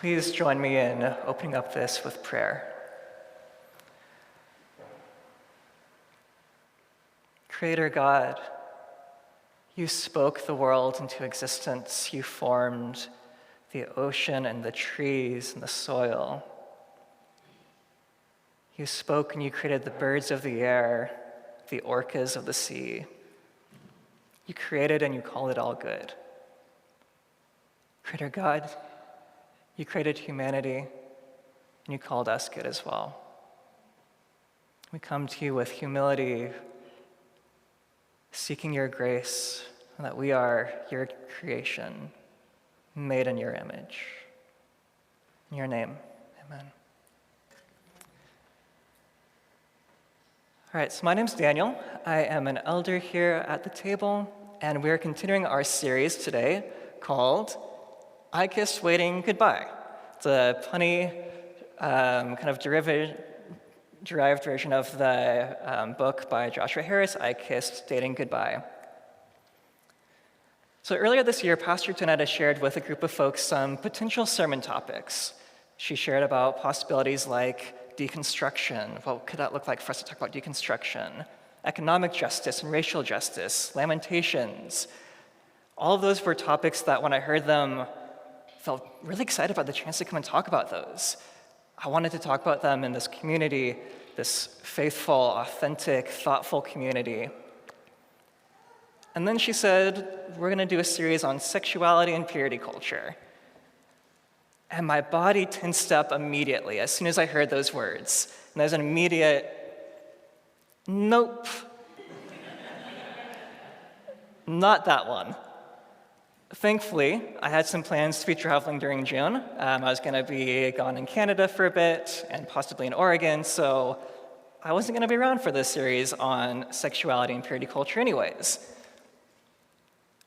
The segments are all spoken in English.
Please join me in opening up this with prayer. Creator God, you spoke the world into existence. You formed the ocean and the trees and the soil. You spoke and you created the birds of the air, the orcas of the sea. You created and you called it all good. Creator God, you created humanity and you called us good as well. We come to you with humility, seeking your grace, and that we are your creation, made in your image. In your name, amen. All right, so my name's Daniel. I am an elder here at the table, and we're continuing our series today called I Kissed Waiting Goodbye. It's a punny kind of derived version of the book by Joshua Harris, I Kissed Dating Goodbye. So earlier this year, Pastor Donetta shared with a group of folks some potential sermon topics. She shared about possibilities like deconstruction. What could that look like for us to talk about deconstruction? Economic justice and racial justice, lamentations. All of those were topics that when I heard them, felt really excited about the chance to come and talk about those. I wanted to talk about them in this community, this faithful, authentic, thoughtful community. And then she said, we're going to do a series on sexuality and purity culture. And my body tensed up immediately as soon as I heard those words. And there's an immediate, nope. Not that one. Thankfully, I had some plans to be traveling during June. I was going to be gone in Canada for a bit and possibly in Oregon, so I wasn't going to be around for this series on sexuality and purity culture anyways.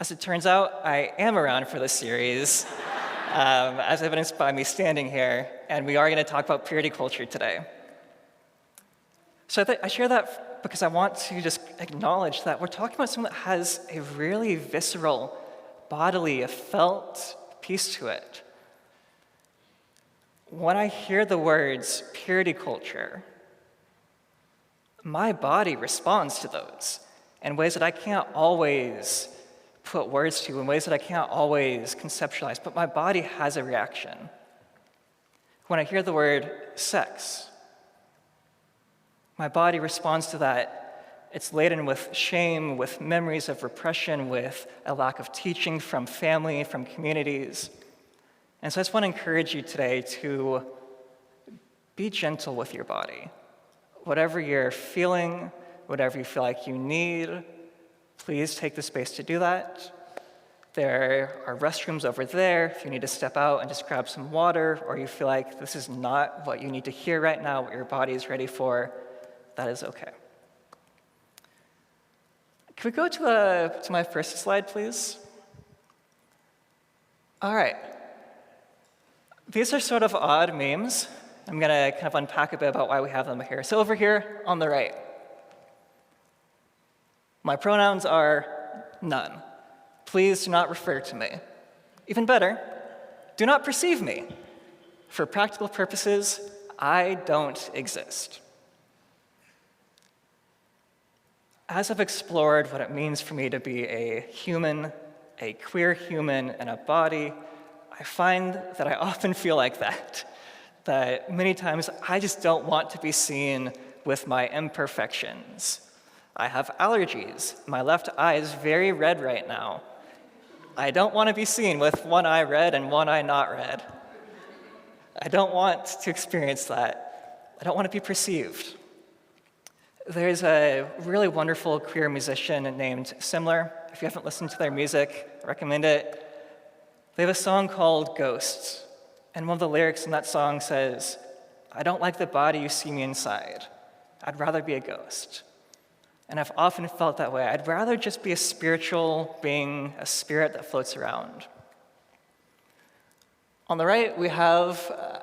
As it turns out, I am around for this series, as evidenced by me standing here, and we are going to talk about purity culture today. So I share that because I want to just acknowledge that we're talking about something that has a really visceral, bodily, a felt piece to it. When I hear the words purity culture, my body responds to those in ways that I can't always put words to, in ways that I can't always conceptualize, but my body has a reaction. When I hear the word sex, my body responds to that. It's laden with shame, with memories of repression, with a lack of teaching from family, from communities. And so I just want to encourage you today to be gentle with your body. Whatever you're feeling, whatever you feel like you need, please take the space to do that. There are restrooms over there if you need to step out and just grab some water, or you feel like this is not what you need to hear right now, what your body is ready for, that is okay. Can we go to my first slide, please? All right. These are sort of odd memes. I'm going to kind of unpack a bit about why we have them here. So over here on the right, my pronouns are none. Please do not refer to me. Even better, do not perceive me. For practical purposes, I don't exist. As I've explored what it means for me to be a human, a queer human in a body, I find that I often feel like that many times I just don't want to be seen with my imperfections. I have allergies. My left eye is very red right now. I don't want to be seen with one eye red and one eye not red. I don't want to experience that. I don't want to be perceived. There's a really wonderful queer musician named Similar. If you haven't listened to their music, I recommend it. They have a song called Ghosts, and one of the lyrics in that song says, I don't like the body you see me inside. I'd rather be a ghost. And I've often felt that way. I'd rather just be a spiritual being, a spirit that floats around. On the right, we have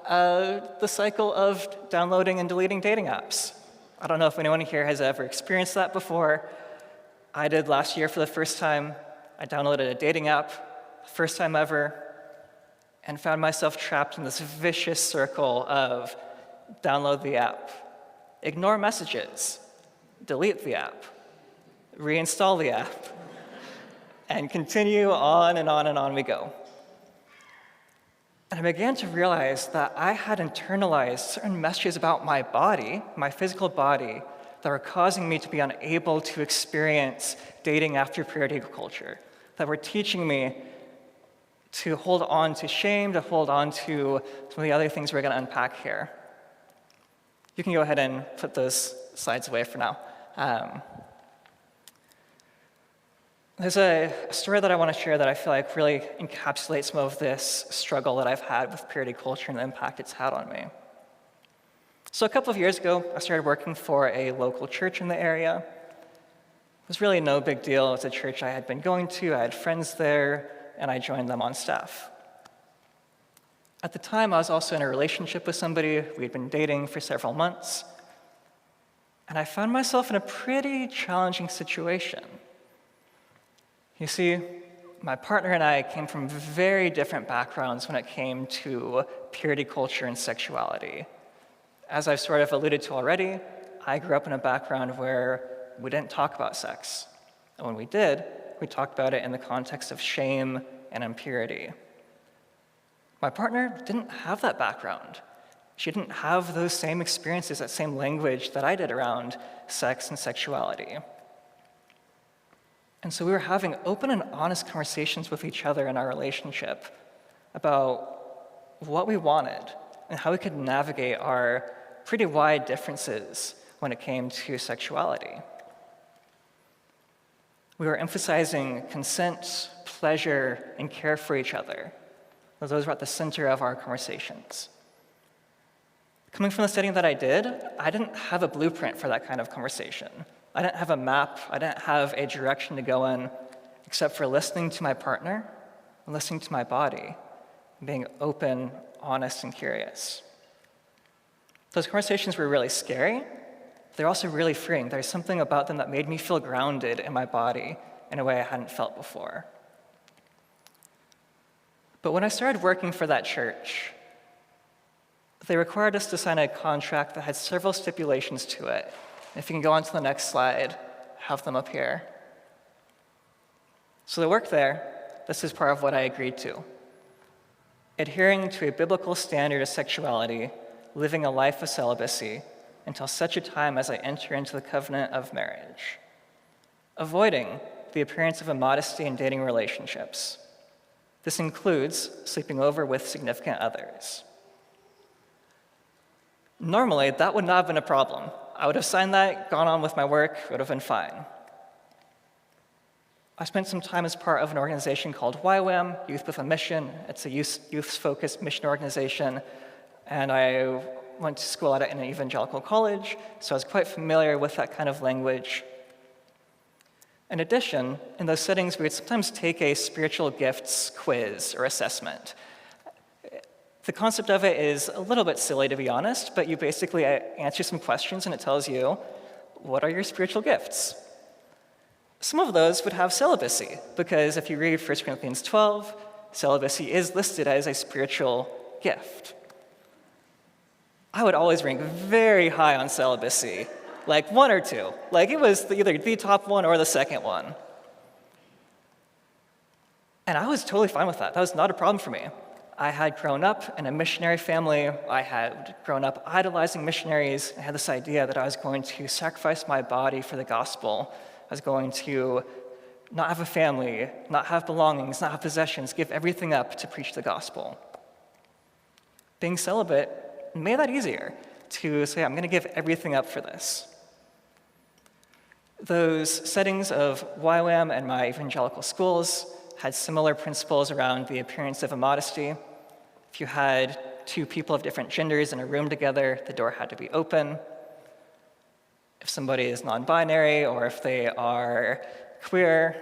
the cycle of downloading and deleting dating apps. I don't know if anyone here has ever experienced that before. I did last year for the first time. I downloaded a dating app, first time ever, and found myself trapped in this vicious circle of download the app, ignore messages, delete the app, reinstall the app, and continue on and on and on we go. And I began to realize that I had internalized certain messages about my body, my physical body, that were causing me to be unable to experience dating after purity culture, that were teaching me to hold on to shame, to hold on to some of the other things we're going to unpack here. You can go ahead and put those slides away for now. There's a story that I want to share that I feel like really encapsulates some of this struggle that I've had with purity culture and the impact it's had on me. So a couple of years ago, I started working for a local church in the area. It was really no big deal. It was a church I had been going to. I had friends there, and I joined them on staff. At the time, I was also in a relationship with somebody. We'd been dating for several months. And I found myself in a pretty challenging situation. You see, my partner and I came from very different backgrounds when it came to purity culture and sexuality. As I've sort of alluded to already, I grew up in a background where we didn't talk about sex. And when we did, we talked about it in the context of shame and impurity. My partner didn't have that background. She didn't have those same experiences, that same language that I did around sex and sexuality. And so we were having open and honest conversations with each other in our relationship about what we wanted and how we could navigate our pretty wide differences when it came to sexuality. We were emphasizing consent, pleasure, and care for each other. Those were at the center of our conversations. Coming from the setting that I didn't have a blueprint for that kind of conversation. I didn't have a map, I didn't have a direction to go in, except for listening to my partner, and listening to my body, and being open, honest, and curious. Those conversations were really scary. They're also really freeing. There's something about them that made me feel grounded in my body in a way I hadn't felt before. But when I started working for that church, they required us to sign a contract that had several stipulations to it. If you can go on to the next slide, have them up here. So the work there, this is part of what I agreed to. Adhering to a biblical standard of sexuality, living a life of celibacy, until such a time as I enter into the covenant of marriage. Avoiding the appearance of immodesty in dating relationships. This includes sleeping over with significant others. Normally, that would not have been a problem. I would have signed that, gone on with my work, it would have been fine. I spent some time as part of an organization called YWAM, Youth with a Mission. It's a youth-focused mission organization, and I went to school at an evangelical college, so I was quite familiar with that kind of language. In addition, in those settings, we would sometimes take a spiritual gifts quiz or assessment. The concept of it is a little bit silly, to be honest, but you basically answer some questions and it tells you, what are your spiritual gifts? Some of those would have celibacy, because if you read 1 Corinthians 12, celibacy is listed as a spiritual gift. I would always rank very high on celibacy, like 1 or 2. Like it was either the top one or the second one. And I was totally fine with that. That was not a problem for me. I had grown up in a missionary family. I had grown up idolizing missionaries. I had this idea that I was going to sacrifice my body for the gospel. I was going to not have a family, not have belongings, not have possessions, give everything up to preach the gospel. Being celibate made that easier to say, I'm going to give everything up for this. Those settings of YWAM and my evangelical schools had similar principles around the appearance of immodesty. If you had 2 people of different genders in a room together, the door had to be open. If somebody is non-binary or if they are queer,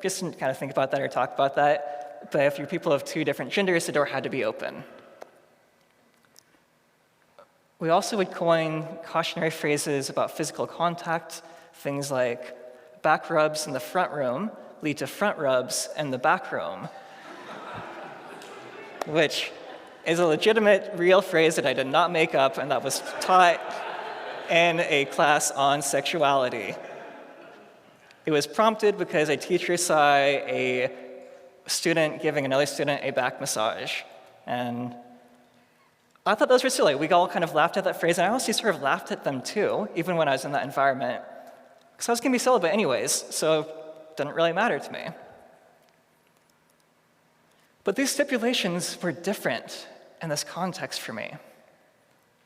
just kind of think about that or talk about that. But if you're people of 2 different genders, the door had to be open. We also would coin cautionary phrases about physical contact, things like back rubs in the front room lead to front rubs in the back room. which is a legitimate, real phrase that I did not make up and that was taught in a class on sexuality. It was prompted because a teacher saw a student giving another student a back massage. And I thought those were silly. We all kind of laughed at that phrase, and I honestly sort of laughed at them too, even when I was in that environment, because I was going to be celibate anyways, so it didn't really matter to me. But these stipulations were different in this context for me.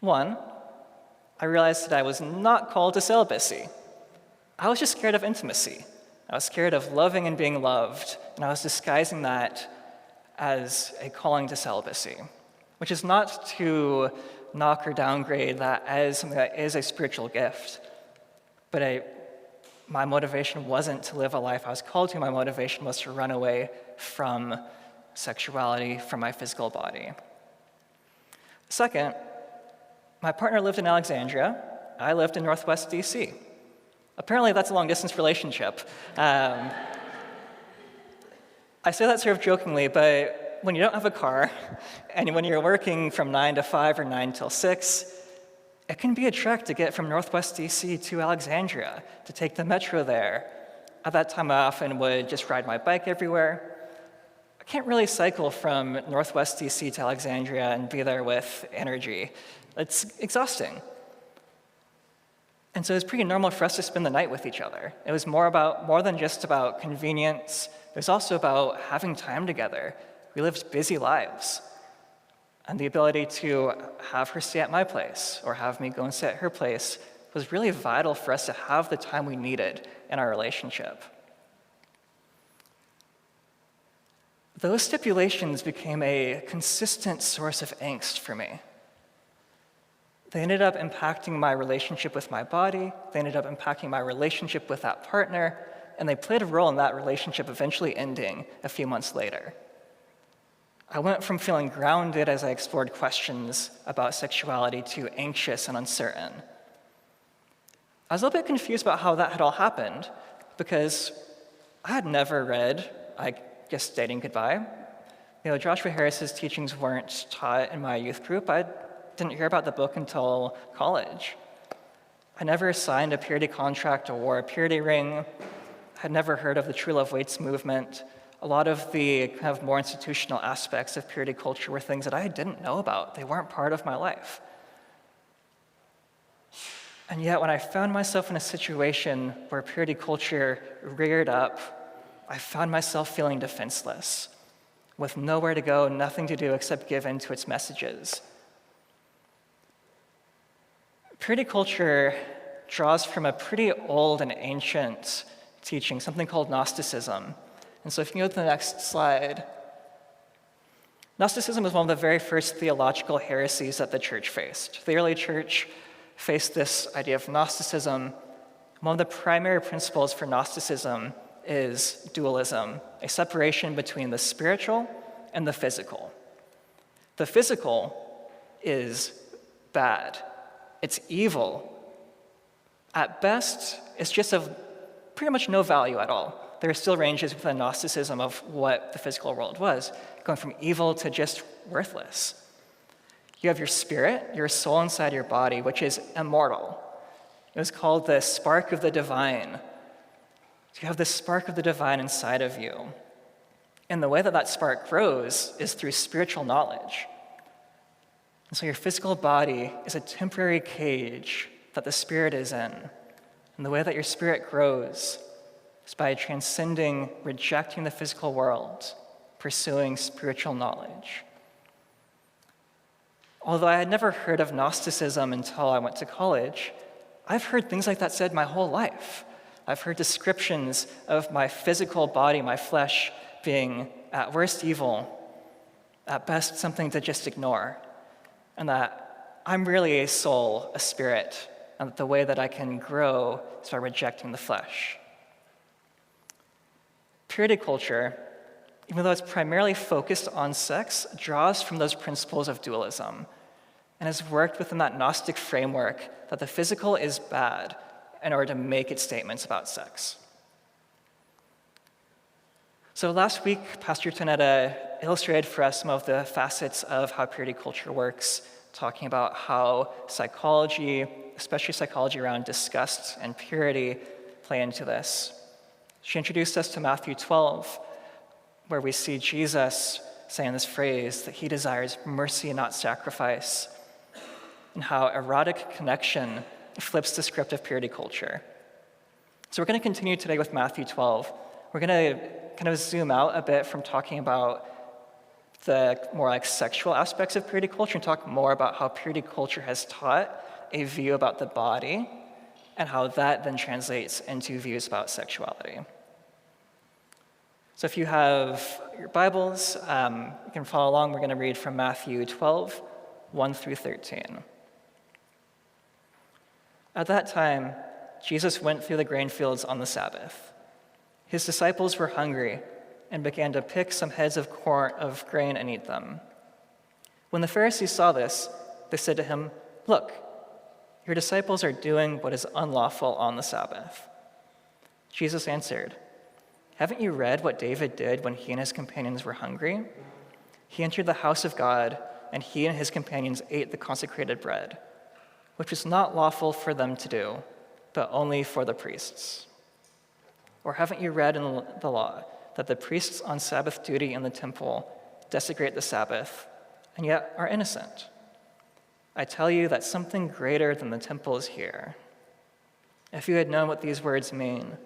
One, I realized that I was not called to celibacy. I was just scared of intimacy. I was scared of loving and being loved, and I was disguising that as a calling to celibacy, which is not to knock or downgrade that as something that is a spiritual gift. But my motivation wasn't to live a life I was called to. My motivation was to run away from sexuality, from my physical body. Second, my partner lived in Alexandria. I lived in Northwest DC. Apparently, that's a long-distance relationship. I say that sort of jokingly, but when you don't have a car, and when you're working from 9 to 5 or 9 till 6, it can be a trek to get from Northwest DC to Alexandria, to take the metro there. At that time, I often would just ride my bike everywhere. I can't really cycle from Northwest DC to Alexandria and be there with energy. It's exhausting. And so it was pretty normal for us to spend the night with each other. It was more than just about convenience. It was also about having time together. We lived busy lives. And the ability to have her stay at my place or have me go and stay at her place was really vital for us to have the time we needed in our relationship. Those stipulations became a consistent source of angst for me. They ended up impacting my relationship with my body, they ended up impacting my relationship with that partner, and they played a role in that relationship eventually ending a few months later. I went from feeling grounded as I explored questions about sexuality to anxious and uncertain. I was a little bit confused about how that had all happened because I had never read, I guess, Dating Goodbye. Joshua Harris's teachings weren't taught in my youth group. I didn't hear about the book until college. I never signed a purity contract or wore a purity ring. I had never heard of the True Love Waits movement. A lot of the kind of more institutional aspects of purity culture were things that I didn't know about. They weren't part of my life. And yet, when I found myself in a situation where purity culture reared up, I found myself feeling defenseless, with nowhere to go, nothing to do except give in to its messages. Purity culture draws from a pretty old and ancient teaching, something called Gnosticism. And so if you can go to the next slide. Gnosticism was one of the very first theological heresies that the church faced. The early church faced this idea of Gnosticism. One of the primary principles for Gnosticism is dualism, a separation between the spiritual and the physical. The physical is bad. It's evil. At best, it's just of pretty much no value at all. There are still ranges within Gnosticism of what the physical world was, going from evil to just worthless. You have your spirit, your soul inside your body, which is immortal. It was called the spark of the divine. So you have this spark of the divine inside of you. And the way that that spark grows is through spiritual knowledge. And so your physical body is a temporary cage that the spirit is in. And the way that your spirit grows is by transcending, rejecting the physical world, pursuing spiritual knowledge. Although I had never heard of Gnosticism until I went to college, I've heard things like that said my whole life. I've heard descriptions of my physical body, my flesh, being at worst evil, at best something to just ignore, and that I'm really a soul, a spirit, and that the way that I can grow is by rejecting the flesh. Purity culture, even though it's primarily focused on sex, draws from those principles of dualism and has worked within that Gnostic framework that the physical is bad in order to make its statements about sex. So last week, Pastor Tonetta illustrated for us some of the facets of how purity culture works, talking about how psychology, especially psychology around disgust and purity, play into this. She introduced us to Matthew 12, where we see Jesus saying this phrase that he desires mercy, not sacrifice, and how erotic connection flips the script of purity culture. So we're going to continue today with Matthew 12. We're going to kind of zoom out a bit from talking about the more like sexual aspects of purity culture and talk more about how purity culture has taught a view about the body and how that then translates into views about sexuality. So if you have your Bibles, you can follow along. We're going to read from Matthew 12, 1 through 13. At that time, Jesus went through the grain fields on the Sabbath. His disciples were hungry and began to pick some heads of grain and eat them. When the Pharisees saw this, they said to him, "Look, your disciples are doing what is unlawful on the Sabbath." Jesus answered, "Haven't you read what David did when he and his companions were hungry? He entered the house of God, and he and his companions ate the consecrated bread, which was not lawful for them to do, but only for the priests. Or haven't you read in the law that the priests on Sabbath duty in the temple desecrate the Sabbath, and yet are innocent? I tell you that something greater than the temple is here. If you had known what these words mean,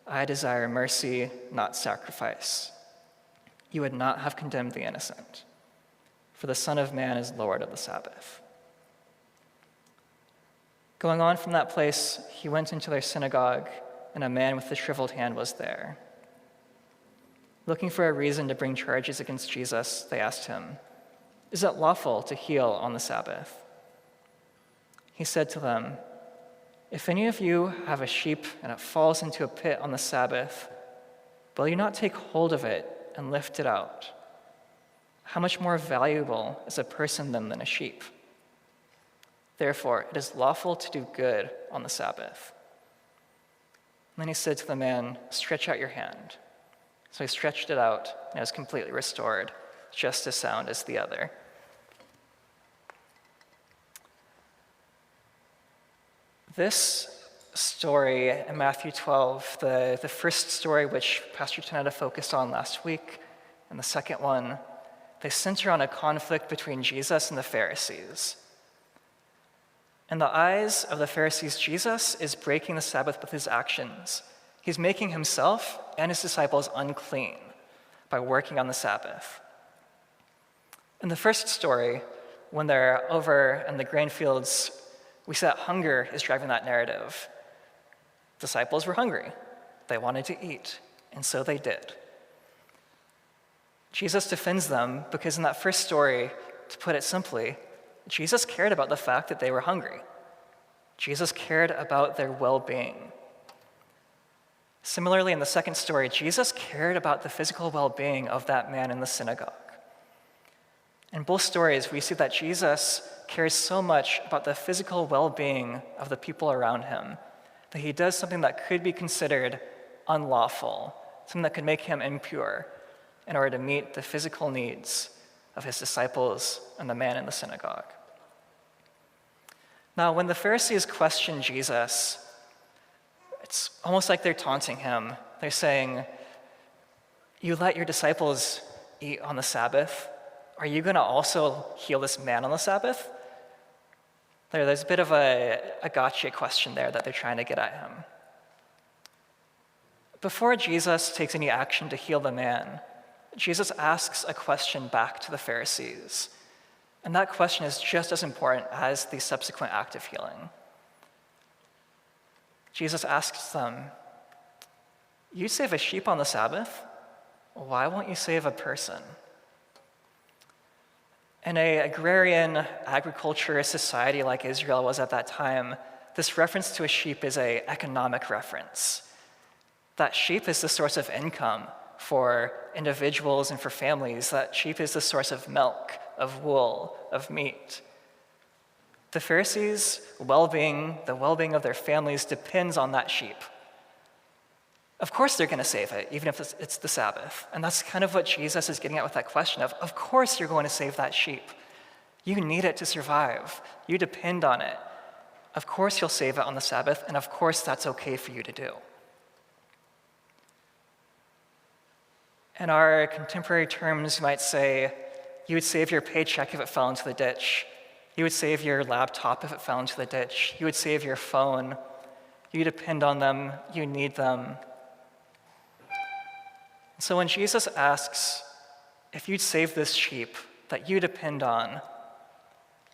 'I desire mercy, not sacrifice,' you would not have condemned the innocent, for the Son of Man is Lord of the Sabbath." Going on from that place, he went into their synagogue, and a man with a shriveled hand was there. Looking for a reason to bring charges against Jesus, they asked him, "Is it lawful to heal on the Sabbath?" He said to them, "If any of you have a sheep and it falls into a pit on the Sabbath, will you not take hold of it and lift it out? How much more valuable is a person than a sheep? Therefore, it is lawful to do good on the Sabbath." And then he said to the man, "Stretch out your hand." So he stretched it out, and it was completely restored, just as sound as the other. This story in Matthew 12, the first story which Pastor Tonetta focused on last week, and the second one, they center on a conflict between Jesus and the Pharisees. In the eyes of the Pharisees, Jesus is breaking the Sabbath with his actions. He's making himself and his disciples unclean by working on the Sabbath. In the first story, when they're over in the grain fields, we see that hunger is driving that narrative. Disciples were hungry. They wanted to eat, and so they did. Jesus defends them because in that first story, to put it simply, Jesus cared about the fact that they were hungry. Jesus cared about their well-being. Similarly, in the second story, Jesus cared about the physical well-being of that man in the synagogue. In both stories, we see that Jesus cares so much about the physical well-being of the people around him that he does something that could be considered unlawful, something that could make him impure in order to meet the physical needs of his disciples and the man in the synagogue. Now, when the Pharisees question Jesus, it's almost like they're taunting him. They're saying, "You let your disciples eat on the Sabbath. Are you going to also heal this man on the Sabbath?" There's a bit of a gotcha question there that they're trying to get at him. Before Jesus takes any action to heal the man, Jesus asks a question back to the Pharisees. And that question is just as important as the subsequent act of healing. Jesus asks them, "You save a sheep on the Sabbath? Why won't you save a person?" In an agrarian agriculturist society like Israel was at that time, this reference to a sheep is an economic reference. That sheep is the source of income for individuals and for families. That sheep is the source of milk, of wool, of meat. The Pharisees' well-being, the well-being of their families depends on that sheep. Of course they're going to save it, even if it's the Sabbath. And that's kind of what Jesus is getting at with that question of course you're going to save that sheep. You need it to survive. You depend on it. Of course you'll save it on the Sabbath, and of course that's okay for you to do. In our contemporary terms, you might say, you would save your paycheck if it fell into the ditch. You would save your laptop if it fell into the ditch. You would save your phone. You depend on them. You need them. So when Jesus asks, if you'd save this sheep that you depend on,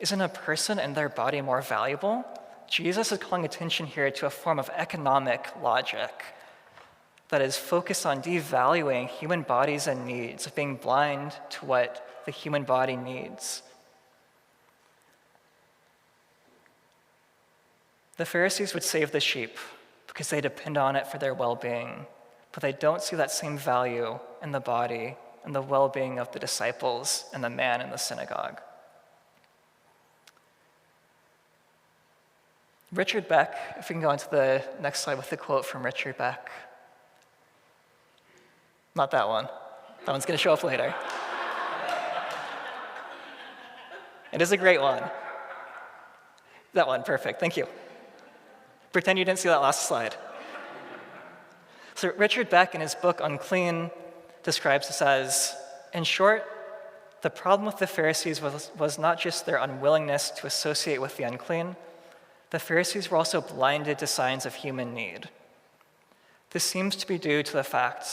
isn't a person and their body more valuable? Jesus is calling attention here to a form of economic logic that is focused on devaluing human bodies and needs, of being blind to what the human body needs. The Pharisees would save the sheep because they depend on it for their well-being, but they don't see that same value in the body and the well-being of the disciples and the man in the synagogue. Richard Beck, if we can go on to the next slide with the quote from Richard Beck. Not that one. That one's going to show up later. It is a great one. That one, perfect, thank you. Pretend you didn't see that last slide. So Richard Beck, in his book Unclean, describes this as, in short, the problem with the Pharisees was not just their unwillingness to associate with the unclean. The Pharisees were also blinded to signs of human need. This seems to be due to the fact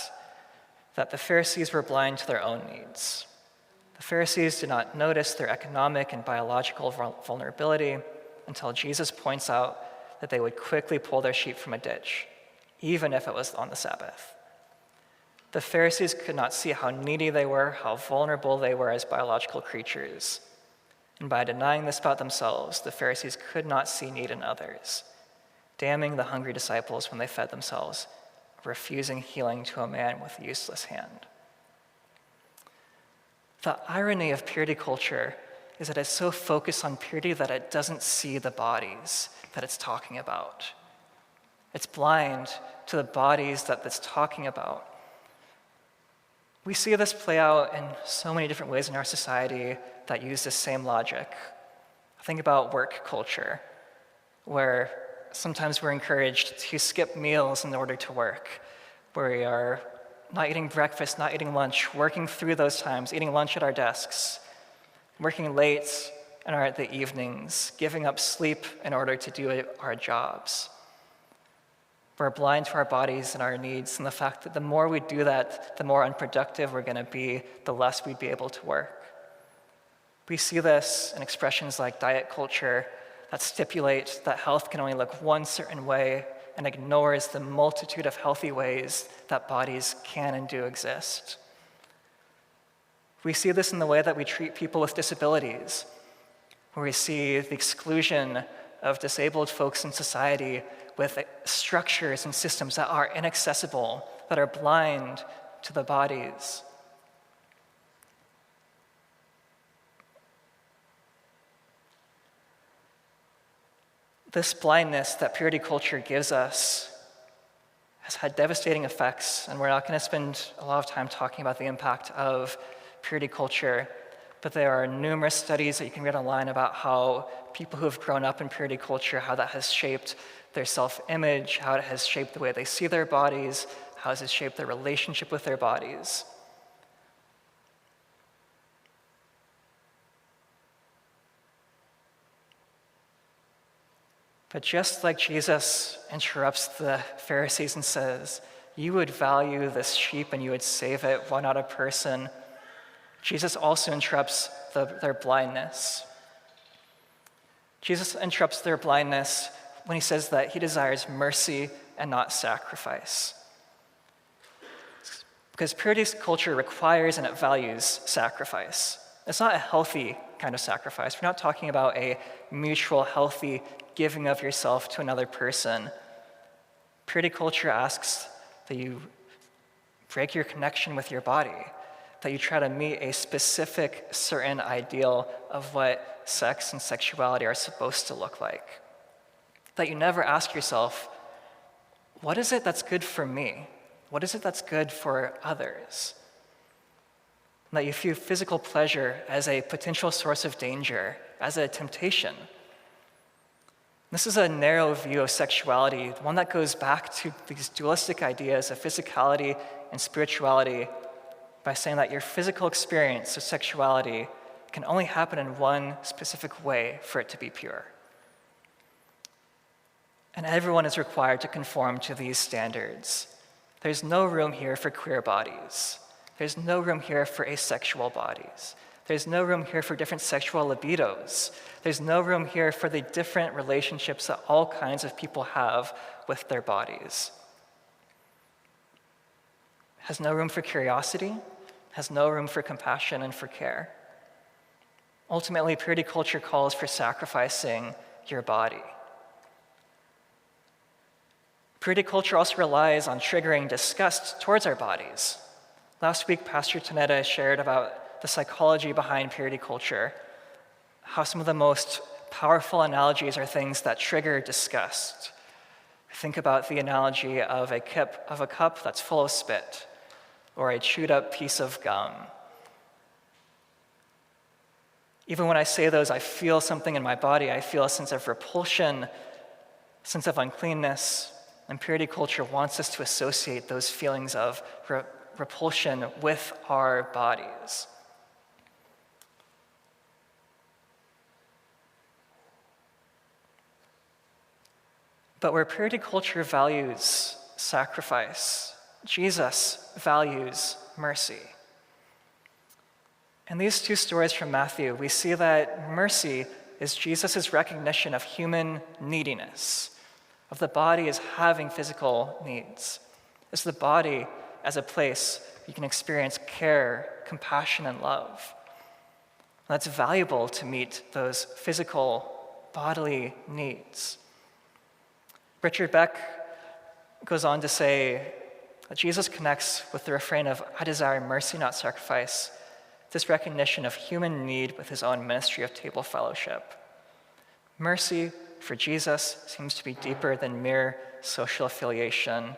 that the Pharisees were blind to their own needs. The Pharisees did not notice their economic and biological vulnerability until Jesus points out that they would quickly pull their sheep from a ditch, even if it was on the Sabbath. The Pharisees could not see how needy they were, how vulnerable they were as biological creatures. And by denying this about themselves, the Pharisees could not see need in others, damning the hungry disciples when they fed themselves, refusing healing to a man with a useless hand. The irony of purity culture is that it's so focused on purity that it doesn't see the bodies that it's talking about. It's blind to the bodies that it's talking about. We see this play out in so many different ways in our society that use this same logic. Think about work culture, where sometimes we're encouraged to skip meals in order to work, where we are not eating breakfast, not eating lunch, working through those times, eating lunch at our desks, working late in the evenings, giving up sleep in order to do our jobs. We're blind to our bodies and our needs, and the fact that the more we do that, the more unproductive we're going to be, the less we'd be able to work. We see this in expressions like diet culture that stipulate that health can only look one certain way and ignores the multitude of healthy ways that bodies can and do exist. We see this in the way that we treat people with disabilities, where we see the exclusion of disabled folks in society with structures and systems that are inaccessible, that are blind to the bodies. This blindness that purity culture gives us has had devastating effects, and we're not going to spend a lot of time talking about the impact of purity culture, but there are numerous studies that you can read online about how people who have grown up in purity culture, how that has shaped their self-image, how it has shaped the way they see their bodies, how it has shaped their relationship with their bodies. But just like Jesus interrupts the Pharisees and says, you would value this sheep and you would save it, why not a person? Jesus also interrupts their blindness. Jesus interrupts their blindness when he says that he desires mercy and not sacrifice. Because purity culture requires and it values sacrifice. It's not a healthy kind of sacrifice. We're not talking about a mutual, healthy giving of yourself to another person. Purity culture asks that you break your connection with your body, that you try to meet a specific, certain ideal of what sex and sexuality are supposed to look like. That you never ask yourself, what is it that's good for me? What is it that's good for others? That you view physical pleasure as a potential source of danger, as a temptation. This is a narrow view of sexuality, one that goes back to these dualistic ideas of physicality and spirituality by saying that your physical experience of sexuality can only happen in one specific way for it to be pure. And everyone is required to conform to these standards. There's no room here for queer bodies. There's no room here for asexual bodies. There's no room here for different sexual libidos. There's no room here for the different relationships that all kinds of people have with their bodies. Has no room for curiosity, has no room for compassion and for care. Ultimately, purity culture calls for sacrificing your body. Purity culture also relies on triggering disgust towards our bodies. Last week, Pastor Tanetta shared about the psychology behind purity culture, how some of the most powerful analogies are things that trigger disgust. Think about the analogy of a cup that's full of spit, or a chewed up piece of gum. Even when I say those, I feel something in my body. I feel a sense of repulsion, sense of uncleanness, and purity culture wants us to associate those feelings of repulsion with our bodies. But where purity culture values sacrifice, Jesus values mercy. In these two stories from Matthew, we see that mercy is Jesus' recognition of human neediness, of the body as having physical needs. It's the body as a place you can experience care, compassion, and love. That's valuable to meet those physical, bodily needs. Richard Beck goes on to say that Jesus connects with the refrain of, "I desire mercy, not sacrifice," this recognition of human need with his own ministry of table fellowship. Mercy for Jesus seems to be deeper than mere social affiliation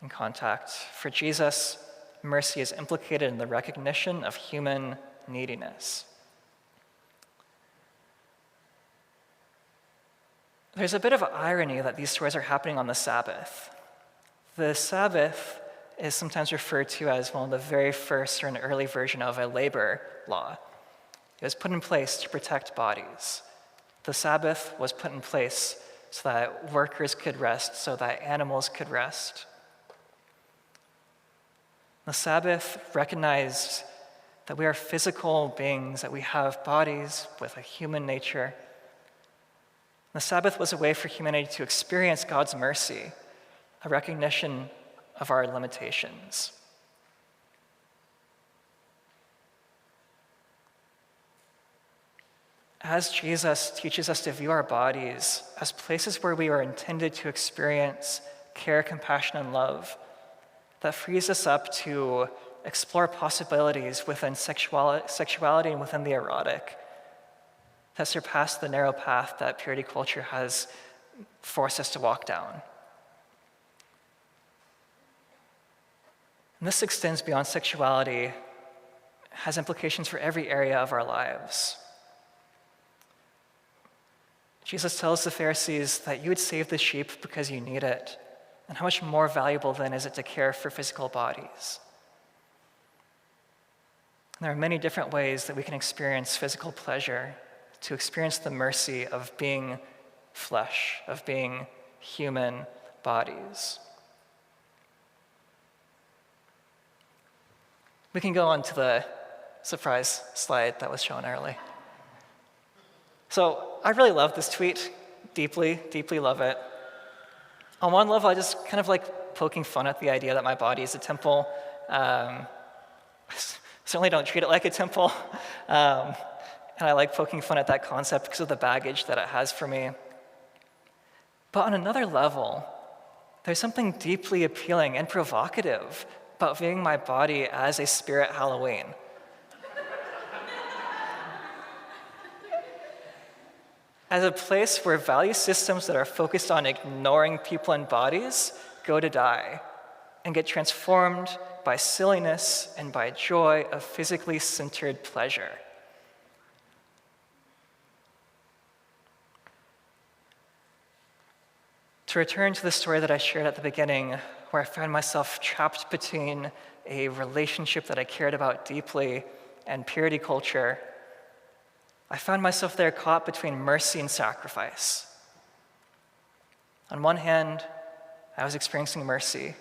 and contact. For Jesus, mercy is implicated in the recognition of human neediness. There's a bit of irony that these stories are happening on the Sabbath. The Sabbath is sometimes referred to as one of the very first or an early version of a labor law. It was put in place to protect bodies. The Sabbath was put in place so that workers could rest, so that animals could rest. The Sabbath recognized that we are physical beings, that we have bodies with a human nature. The Sabbath was a way for humanity to experience God's mercy, a recognition of our limitations. As Jesus teaches us to view our bodies as places where we are intended to experience care, compassion, and love, that frees us up to explore possibilities within sexuality and within the erotic that surpass the narrow path that purity culture has forced us to walk down. And this extends beyond sexuality, has implications for every area of our lives. Jesus tells the Pharisees that you would save the sheep because you need it. And how much more valuable then is it to care for physical bodies? And there are many different ways that we can experience physical pleasure, to experience the mercy of being flesh, of being human bodies. We can go on to the surprise slide that was shown early. So I really love this tweet, deeply, deeply love it. On one level, I just kind of like poking fun at the idea that my body is a temple. Certainly don't treat it like a temple. And I like poking fun at that concept because of the baggage that it has for me. But on another level, there's something deeply appealing and provocative about viewing my body as a spirit Halloween. As a place where value systems that are focused on ignoring people and bodies go to die. and get transformed by silliness and by joy of physically centered pleasure. To return to the story that I shared at the beginning, where I found myself trapped between a relationship that I cared about deeply and purity culture, I found myself there caught between mercy and sacrifice. On one hand, I was experiencing mercy.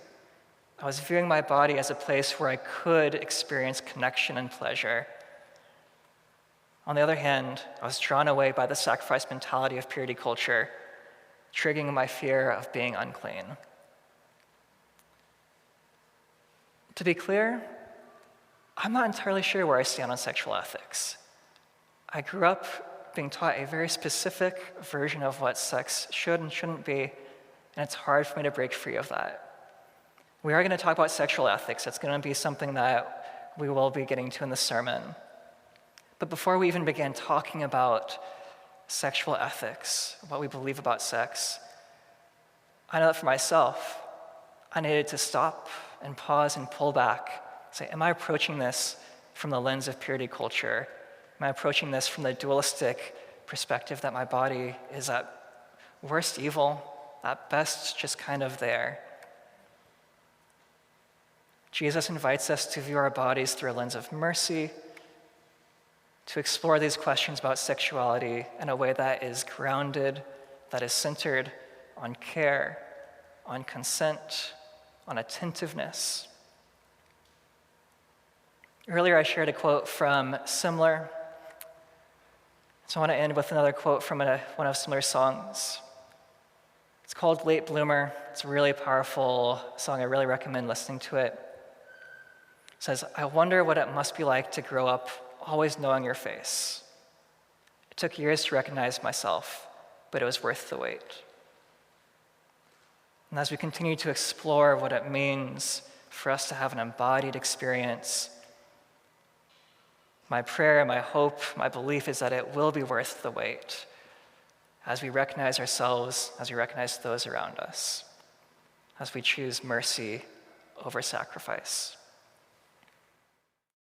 I was viewing my body as a place where I could experience connection and pleasure. On the other hand, I was drawn away by the sacrifice mentality of purity culture, triggering my fear of being unclean. To be clear, I'm not entirely sure where I stand on sexual ethics. I grew up being taught a very specific version of what sex should and shouldn't be, and it's hard for me to break free of that. We are going to talk about sexual ethics. It's going to be something that we will be getting to in the sermon. But before we even begin talking about sexual ethics, what we believe about sex, I know that for myself, I needed to stop and pause and pull back, say, am I approaching this from the lens of purity culture? Am I approaching this from the dualistic perspective that my body is at worst evil, at best just kind of there? Jesus invites us to view our bodies through a lens of mercy, to explore these questions about sexuality in a way that is grounded, that is centered on care, on consent, on attentiveness. Earlier I shared a quote from Similar, so I want to end with another quote from one of Similar's songs. It's called Late Bloomer. It's a really powerful song. I really recommend listening to it. It says, I wonder what it must be like to grow up always knowing your face. It took years to recognize myself, but it was worth the wait. And as we continue to explore what it means for us to have an embodied experience, my prayer, my hope, my belief is that it will be worth the wait as we recognize ourselves, as we recognize those around us, as we choose mercy over sacrifice.